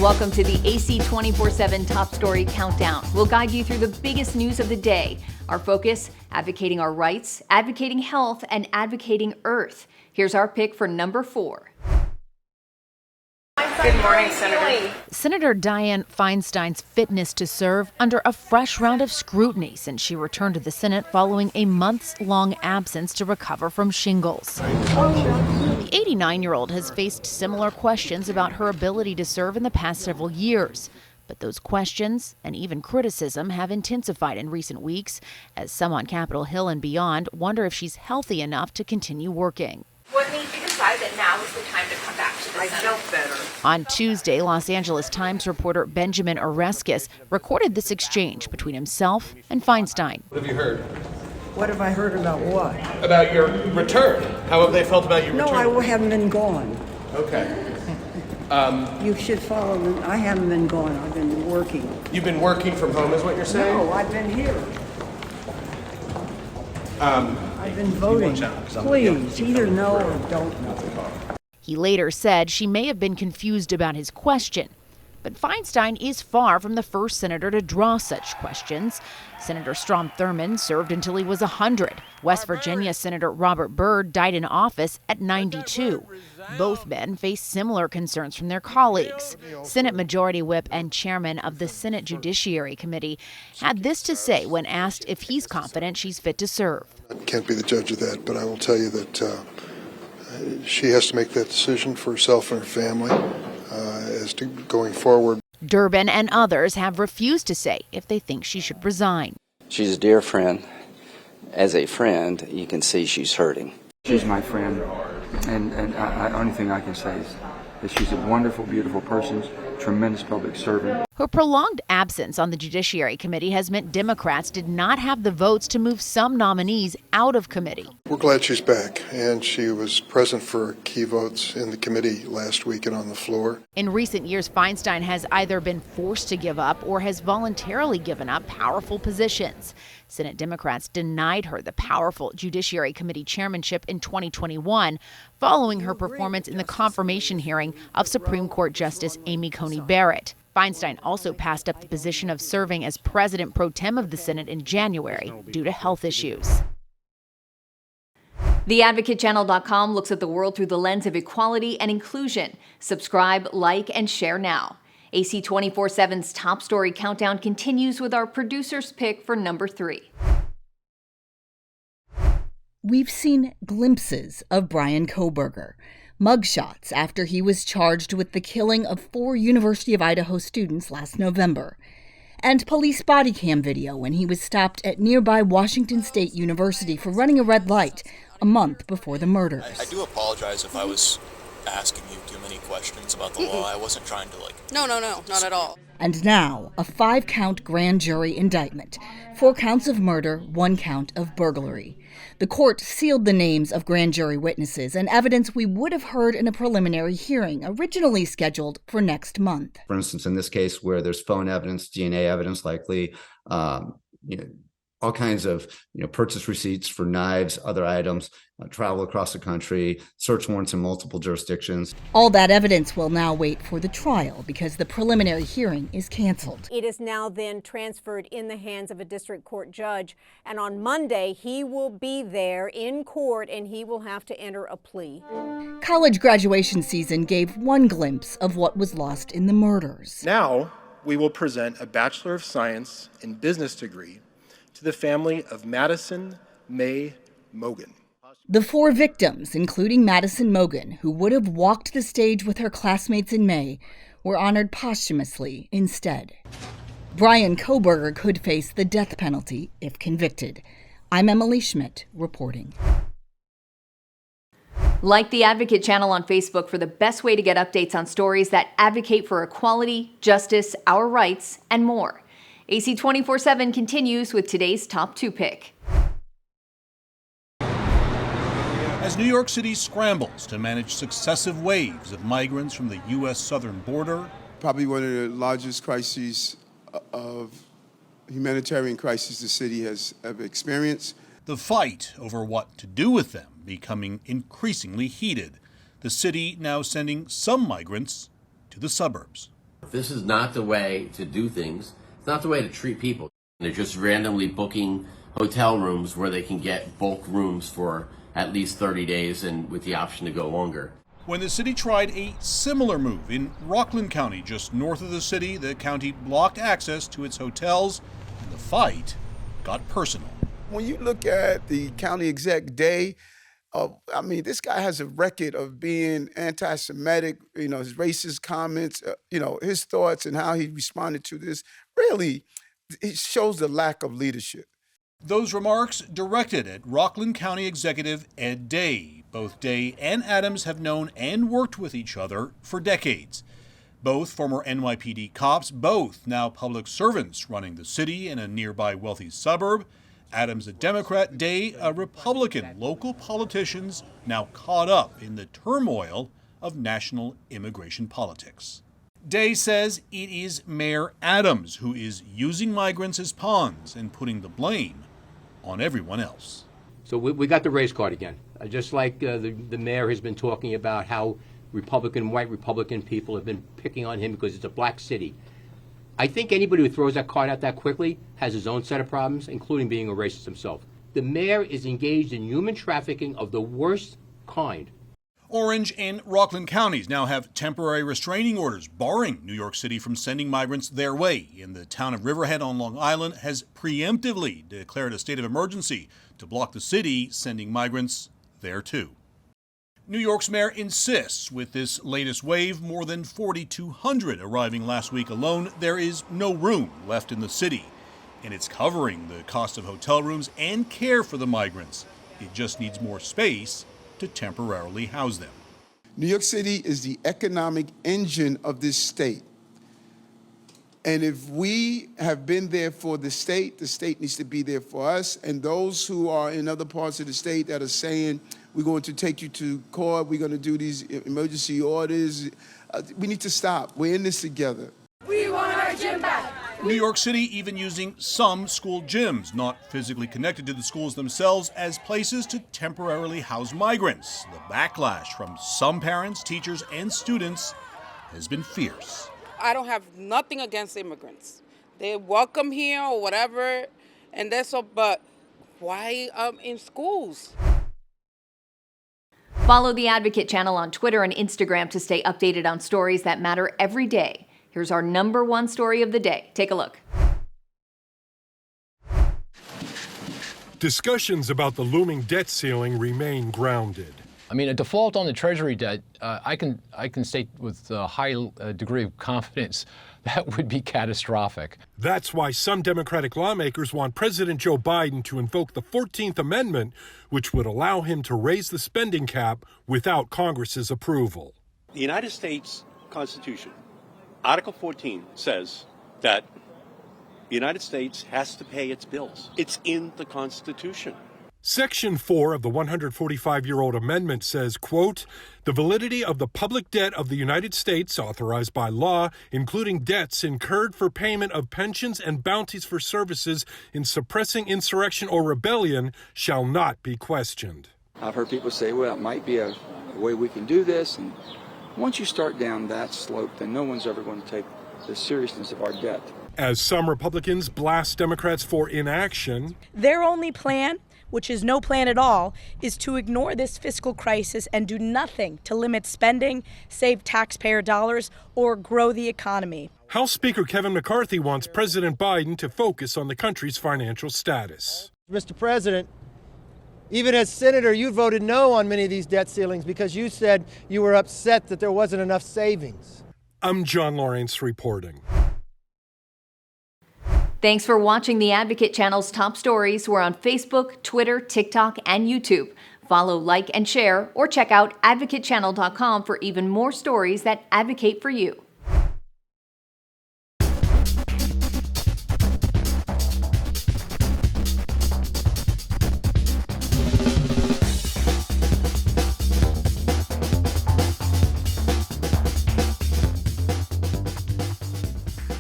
Welcome to the AC 24/7 Top Story Countdown. We'll guide you through the biggest news of the day. Our focus, advocating our rights, advocating health, and advocating Earth. Here's our pick for number 4. Good morning, Senator. Senator Dianne Feinstein's fitness to serve under a fresh round of scrutiny since she returned to the Senate following a months-long absence to recover from shingles. The 89-year-old has faced similar questions about her ability to serve in the past several years. But those questions and even criticism have intensified in recent weeks as some on Capitol Hill and beyond wonder if she's healthy enough to continue working. What made you decide that now is the time to come back to the Senate? I felt better. On Tuesday, Los Angeles Times reporter Benjamin Oreskes recorded this exchange between himself and Feinstein. What have you heard? What have I heard about what? About your return. How have they felt about your return? No, I haven't been gone. Okay. You should follow them. I haven't been gone. I've been working. You've been working from home is what you're saying? No, I've been here. I've been voting. Please, either no or don't know. He later said she may have been confused about his question. But Feinstein is far from the first senator to draw such questions. Senator Strom Thurmond served until he was 100. West Virginia Senator Robert Byrd died in office at 92. Both men face similar concerns from their colleagues. Senate Majority Whip and chairman of the Senate Judiciary Committee had this to say when asked if he's confident she's fit to serve. I can't be the judge of that, but I will tell you that she has to make that decision for herself and her family. As to going forward. Durbin and others have refused to say if they think she should resign. She's a dear friend. As a friend, you can see she's hurting. She's my friend, and the only thing I can say is that she's a wonderful, beautiful person, tremendous public servant. Her prolonged absence on the Judiciary Committee has meant Democrats did not have the votes to move some nominees out of committee. We're glad she's back, and she was present for key votes in the committee last week and on the floor. In recent years, Feinstein has either been forced to give up or has voluntarily given up powerful positions. Senate Democrats denied her the powerful Judiciary Committee chairmanship in 2021 following her performance in the confirmation hearing of Supreme Court Justice Amy Coney Barrett. Feinstein also passed up the position of serving as president pro tem of the Senate in January due to health issues. TheAdvocateChannel.com looks at the world through the lens of equality and inclusion. Subscribe, like, and share now. AC 24/7's Top Story Countdown continues with our producer's pick for number 3. We've seen glimpses of Bryan Kohberger, mugshots after he was charged with the killing of 4 University of Idaho students last November, and police body cam video when he was stopped at nearby Washington State University for running a red light a month before the murders. I do apologize if I was asking you too many questions about the law. I wasn't trying to No, not at all. And now, a 5-count grand jury indictment. 4 counts of murder, 1 count of burglary. The court sealed the names of grand jury witnesses and evidence we would have heard in a preliminary hearing, originally scheduled for next month. For instance, in this case where there's phone evidence, DNA evidence likely, all kinds of purchase receipts for knives, other items, travel across the country, search warrants in multiple jurisdictions. All that evidence will now wait for the trial because the preliminary hearing is canceled. It is now then transferred in the hands of a district court judge, and on Monday he will be there in court and he will have to enter a plea. College graduation season gave one glimpse of what was lost in the murders. Now we will present a Bachelor of Science in Business degree to the family of Madison May Mogan. The 4 victims, including Madison Mogan, who would have walked the stage with her classmates in May, were honored posthumously instead. Bryan Kohberger could face the death penalty if convicted. I'm Emily Schmidt, reporting. Like the Advocate Channel on Facebook for the best way to get updates on stories that advocate for equality, justice, our rights, and more. AC 24/7 continues with today's top 2 pick. As New York City scrambles to manage successive waves of migrants from the U.S. southern border. Probably one of the largest crises of humanitarian crises the city has ever experienced. The fight over what to do with them becoming increasingly heated. The city now sending some migrants to the suburbs. This is not the way to do things. It's not the way to treat people. They're just randomly booking hotel rooms where they can get bulk rooms for at least 30 days and with the option to go longer. When the city tried a similar move in Rockland County, just north of the city, the county blocked access to its hotels, and the fight got personal. When you look at the county exec Day, this guy has a record of being anti-Semitic, his racist comments, his thoughts and how he responded to this. Really, it shows the lack of leadership. Those remarks directed at Rockland County Executive Ed Day. Both Day and Adams have known and worked with each other for decades. Both former NYPD cops, both now public servants running the city in a nearby wealthy suburb. Adams a Democrat, Day a Republican. Local politicians now caught up in the turmoil of national immigration politics. Day says it is Mayor Adams who is using migrants as pawns and putting the blame on everyone else. So we got the race card again. Just like the mayor has been talking about how white Republican people have been picking on him because it's a black city. I think anybody who throws that card out that quickly has his own set of problems, including being a racist himself. The mayor is engaged in human trafficking of the worst kind. Orange and Rockland counties now have temporary restraining orders barring New York City from sending migrants their way. And the town of Riverhead on Long Island has preemptively declared a state of emergency to block the city sending migrants there too. New York's mayor insists with this latest wave, more than 4,200 arriving last week alone, there is no room left in the city. And it's covering the cost of hotel rooms and care for the migrants. It just needs more space to temporarily house them. New York City is the economic engine of this state. And if we have been there for the state needs to be there for us. And those who are in other parts of the state that are saying, we're going to take you to court, we're going to do these emergency orders, we need to stop. We're in this together. We want our gym back. New York City even using some school gyms, not physically connected to the schools themselves, as places to temporarily house migrants. The backlash from some parents, teachers, and students has been fierce. I don't have nothing against immigrants. They're welcome here or whatever, and that's all, but why in schools? Follow the Advocate channel on Twitter and Instagram to stay updated on stories that matter every day. Here's our #1 story of the day. Take a look. Discussions about the looming debt ceiling remain grounded. I mean, a default on the Treasury debt, I can state with a high degree of confidence that would be catastrophic. That's why some Democratic lawmakers want President Joe Biden to invoke the 14th Amendment, which would allow him to raise the spending cap without Congress's approval. The United States Constitution, Article 14, says that the United States has to pay its bills. It's in the Constitution. Section 4 of the 145-year-old amendment says, quote, the validity of the public debt of the United States authorized by law, including debts incurred for payment of pensions and bounties for services in suppressing insurrection or rebellion, shall not be questioned. I've heard people say, well, it might be a way we can do this. And once you start down that slope, then no one's ever going to take the seriousness of our debt. As some Republicans blast Democrats for inaction, their only plan, which is no plan at all, is to ignore this fiscal crisis and do nothing to limit spending, save taxpayer dollars, or grow the economy. House Speaker Kevin McCarthy wants President Biden to focus on the country's financial status. Mr. President, even as senator, you voted no on many of these debt ceilings because you said you were upset that there wasn't enough savings. I'm John Lawrence reporting. Thanks for watching the Advocate channel's top stories. We're on Facebook, Twitter, TikTok, and YouTube. Follow, like, and share, or check out advocatechannel.com for even more stories that advocate for you.